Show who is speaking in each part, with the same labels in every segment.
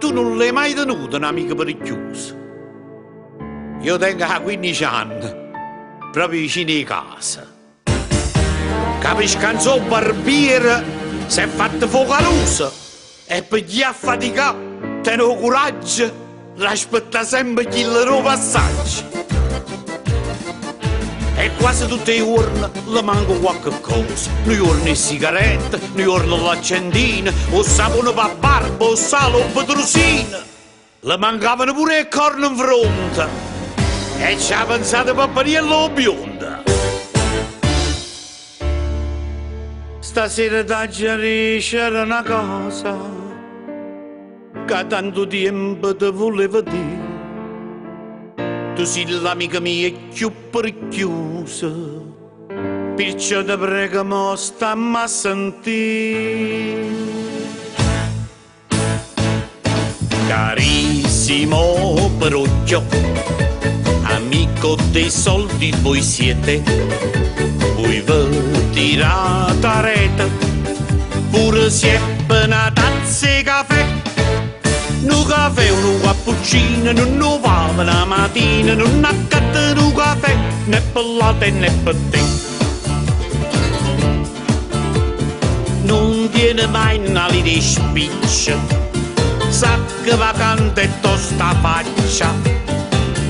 Speaker 1: tu non l'hai mai tenuto un'amica perigliosa. Io tengo 15 anni, proprio vicino a casa. Capisci che un barbiere si è fatto focaloso e per chi ha faticato, tengo coraggio, l'aspetta sempre chi il nuovo passaggio. E quasi tutti i giorni le manca qualche cosa. Un giorno le sigarette, un giorno l'accendina, o sapone per barba, o sale, o petrosina. Le mancavano pure le corna in fronte. E ci ha pensato Pappariello bionda. Stasera da chiariscere una cosa che tanto tempo ti volevo dire. Tu sei l'amica mia più prechiusa, perciò ti prego mo stammi a sentire. Carissimo Perocchio, amico dei soldi voi siete, voi vi tirate a rete, pure se è una tazza di caffè. Un caffè, un cappuccino, non va la mattina, non accade un caffè, né per latte né per te. Non tiene mai una di spiccia, sacca vacante e tosta faccia,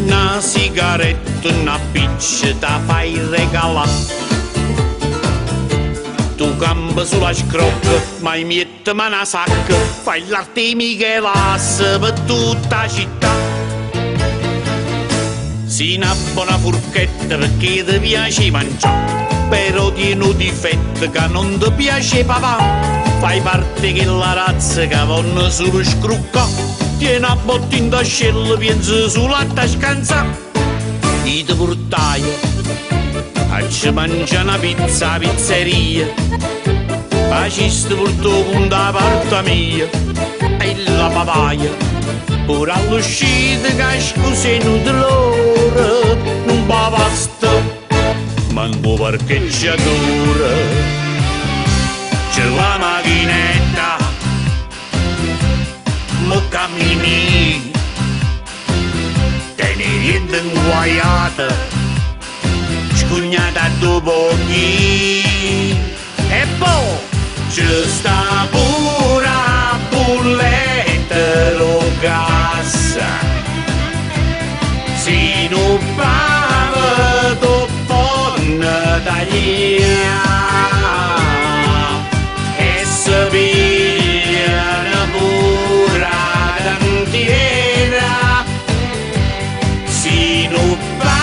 Speaker 1: una sigaretta, una piccia, da fai regalare. Tu cambi sulla scrocca, ma mi metti una sacca, fai l'arte Michelas per tutta la città. Si una buona forchetta perché ti piace mangiare, però tieni un difetto che non ti piace papà. Fai parte che la razza che vanno solo scrucca, tieni a bottin d'ascella, pensi sulla scansa. I ti portai a ci mangia una pizza a pizzeria, faciste per tu punta parte mia, e la papaya, pure all'uscita che scusino di loro, non va basta, manco parcheggiatura, c'è la macchinetta, mo cammini, te ne niente inguaiata, scugnata dopo chi, e poi c'è sta pure bolletta lo gas, si non fa dopo ne taglia e si viene pure tantiera, si non fa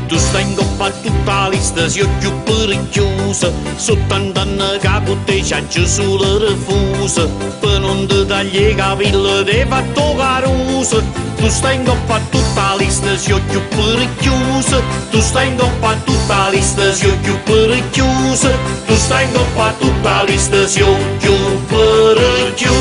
Speaker 1: tu stai in coppa a tutta la lista, si è più perigliosa, soltanto a capo te c'è sulla refusa, per non ti tagli i capelli ti fatto carusa. Tu stai in coppa a tutta la lista, si è più perigliosa, tu stai in coppa a tutta la lista, si è più perigliosa, tu stai in coppa a tutta la lista, si è più perigliosa.